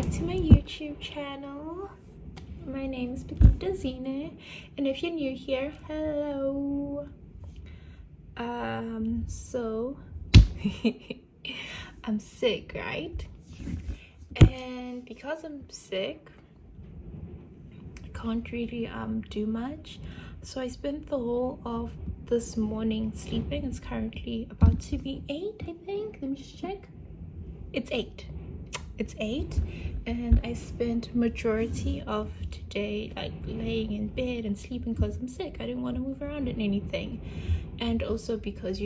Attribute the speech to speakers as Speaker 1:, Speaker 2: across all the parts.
Speaker 1: back to my YouTube channel. My name is Petita Zine, and if you're new here, hello. So I'm sick, right? And because I'm sick, I can't really do much. So I spent the whole of this morning sleeping. It's currently about to be 8, I think. Let me just check. It's 8, and I spent majority of today like laying in bed and sleeping because I'm sick. I didn't want to move around in anything, and also because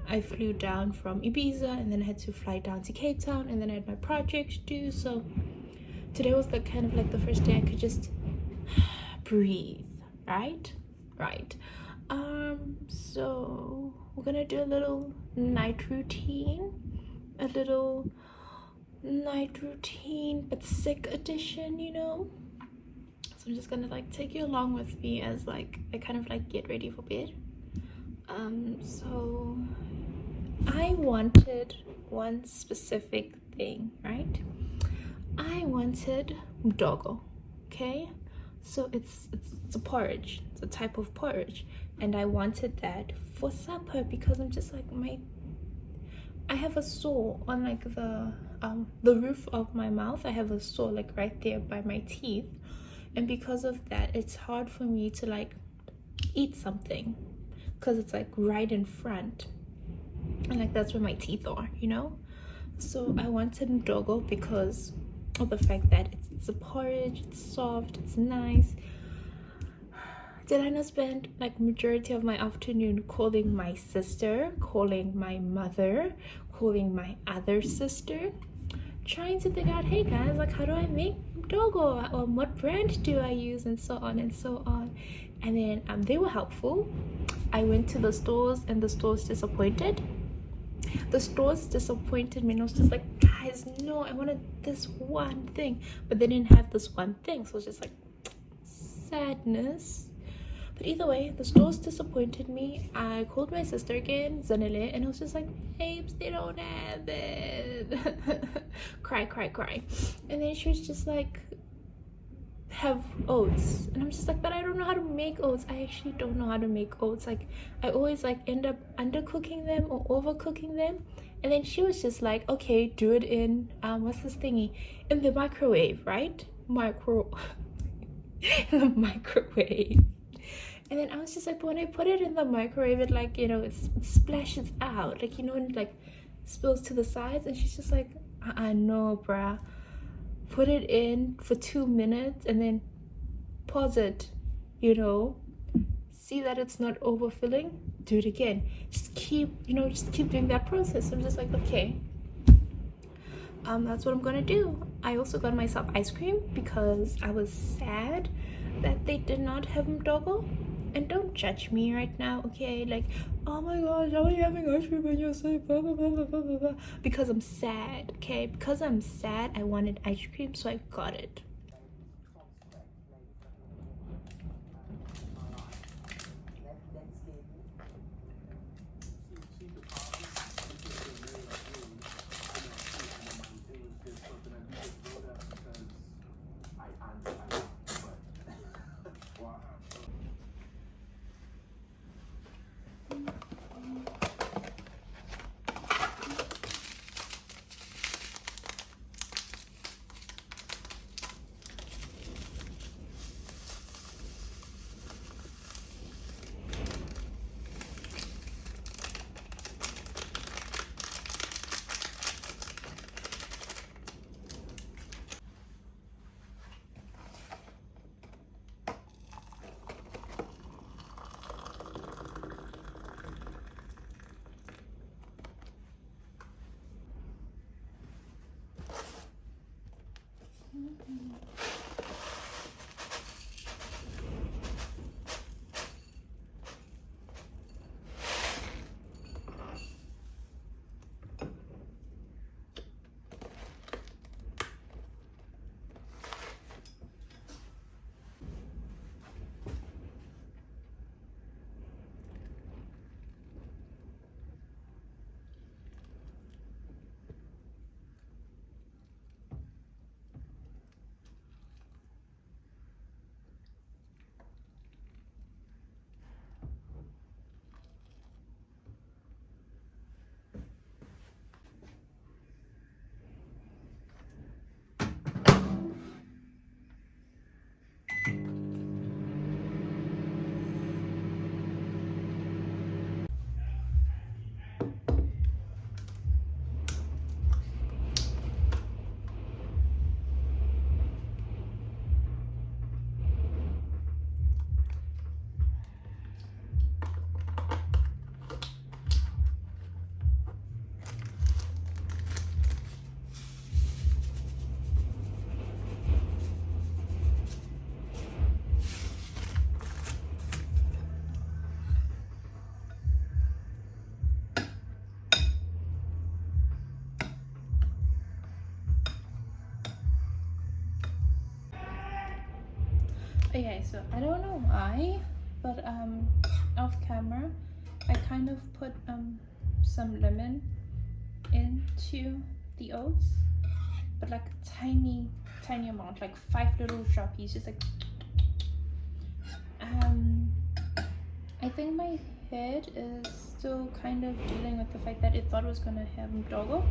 Speaker 1: I flew down from Ibiza and then I had to fly down to Cape Town, and then I had my project to do. So today was like kind of like the first day I could just breathe, right? So we're gonna do a little night routine, but sick edition, So I'm just gonna like take you along with me as like I kind of like get ready for bed. So I wanted one specific thing, right? I wanted mdogo, okay? So it's a porridge. It's a type of porridge, and I wanted that for supper because I'm just like I have a sore on like the roof of my mouth. I have a sore like right there by my teeth, and because of that, it's hard for me to like eat something because it's like right in front, and like that's where my teeth are, So I wanted ndogo because of the fact that it's a porridge. It's soft. It's nice. Did I not spend like majority of my afternoon calling my sister, calling my mother, calling my other sister, trying to figure out, hey guys, like how do I make mdogo, or what brand do I use, and so on and so on. And then they were helpful. I went to the stores and the stores disappointed me, and I was just like, guys, no, I wanted this one thing, but they didn't have this one thing, so it's just like sadness. But either way, the stores disappointed me. I called my sister again, Zanele, and I was just like, babes, they don't have it. Cry. And then she was just like, have oats. And I'm just like, but I don't know how to make oats. I actually don't know how to make oats. Like, I always like end up undercooking them or overcooking them. And then she was just like, okay, do it in, what's this thingy? In the microwave, right? In the microwave. And then I was just like, when I put it in the microwave, it like, it splashes out, like, and it like spills to the sides. And she's just like, no, bruh. Put it in for 2 minutes and then pause it, see that it's not overfilling, do it again. Just keep doing that process. I'm just like, okay, that's what I'm gonna do. I also got myself ice cream because I was sad that they did not have mdogo. And don't judge me right now, okay? Like, oh my gosh, how are you having ice cream when you're sick? Blah, blah, blah, blah, blah, blah, blah. Because I'm sad, okay? Because I'm sad, I wanted ice cream, so I got it. Okay, so I don't know why, but off camera I kind of put some lemon into the oats, but like a tiny amount, like 5 little droppies, just like I think my head is still kind of dealing with the fact that it thought it was gonna have mdogo,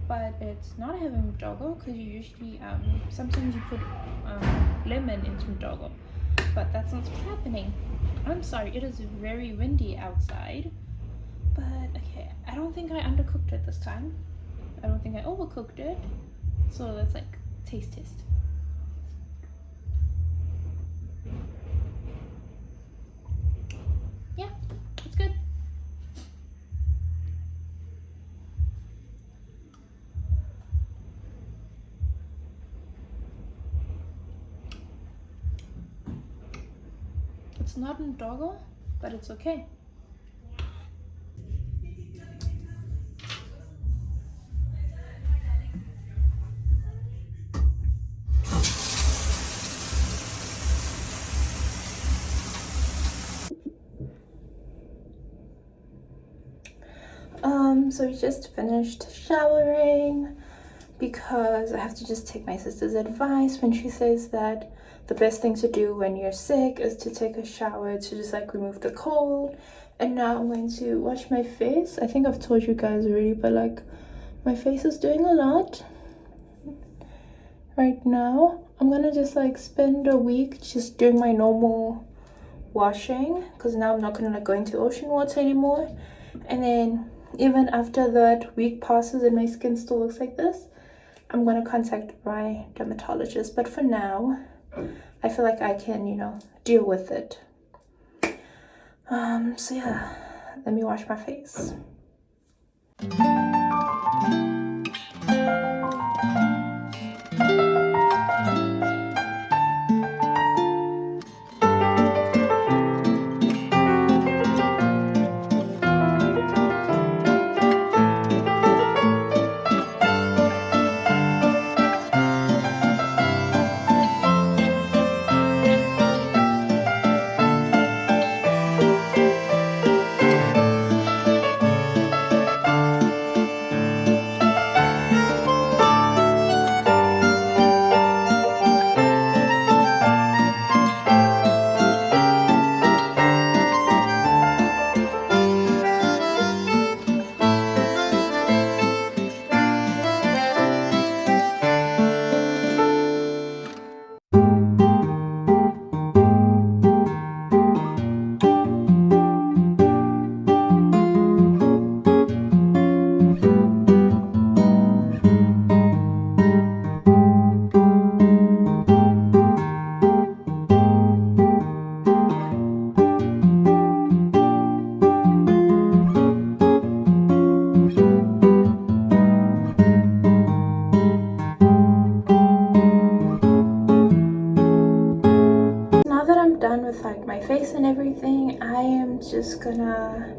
Speaker 1: but it's not having mdogo, because you usually sometimes you put lemon into mdogo, but that's not what's happening. I'm sorry, it is very windy outside, but okay, I don't think I undercooked it this time. I don't think I overcooked it, so let's like taste test. Yeah, it's good. It's not mdogo, but it's okay. So we just finished showering because I have to just take my sister's advice when she says that the best thing to do when you're sick is to take a shower to just like remove the cold. And now I'm going to wash my face. I think I've told you guys already, but like my face is doing a lot right now. I'm gonna just like spend a week just doing my normal washing, because now I'm not gonna like go into ocean water anymore. And then even after that week passes and my skin still looks like this, I'm gonna contact my dermatologist. But for now, I feel like I can, you know, deal with it. So yeah, let me wash my face. With like my face and everything, I am just gonna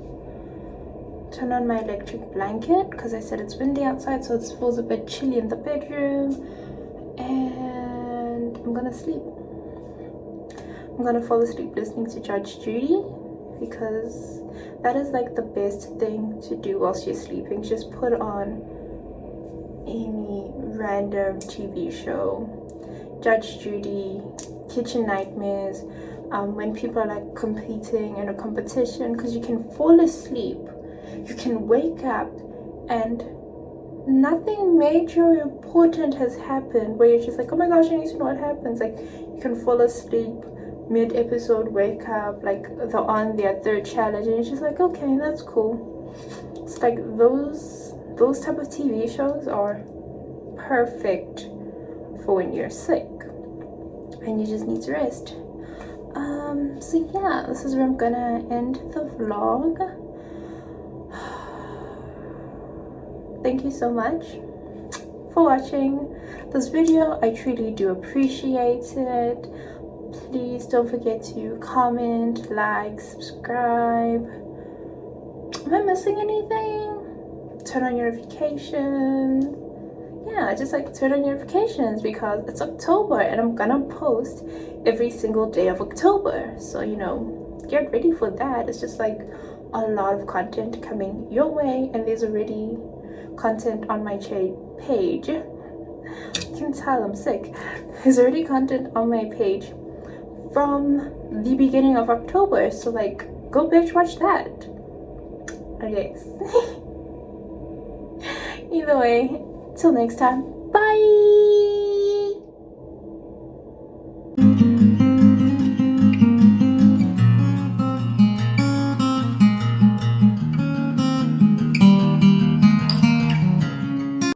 Speaker 1: turn on my electric blanket because I said it's windy outside, so it feels a bit chilly in the bedroom, and I'm gonna sleep. I'm gonna fall asleep listening to Judge Judy, because that is like the best thing to do whilst you're sleeping. Just put on any random TV show, Judge Judy, Kitchen Nightmares, when people are like competing in a competition, because you can fall asleep, you can wake up and nothing major or important has happened where you're just like, oh my gosh, I need to know what happens. Like, you can fall asleep mid-episode, wake up, like they're on their third challenge, and you're just like, okay, that's cool. It's like those type of TV shows are perfect for when you're sick and you just need to rest. So yeah, this is where I'm gonna end the vlog. Thank you so much for watching this video. I truly do appreciate it. Please don't forget to comment, like, subscribe. Am I missing anything? Turn on your notifications. Yeah, yeah, just like turn on notifications because it's October and I'm gonna post every single day of October. So, you know, get ready for that. It's just like a lot of content coming your way, and there's already content on my page. You can tell I'm sick. There's already content on my page from the beginning of October, so like go bitch watch that. Okay. Either way, till next time.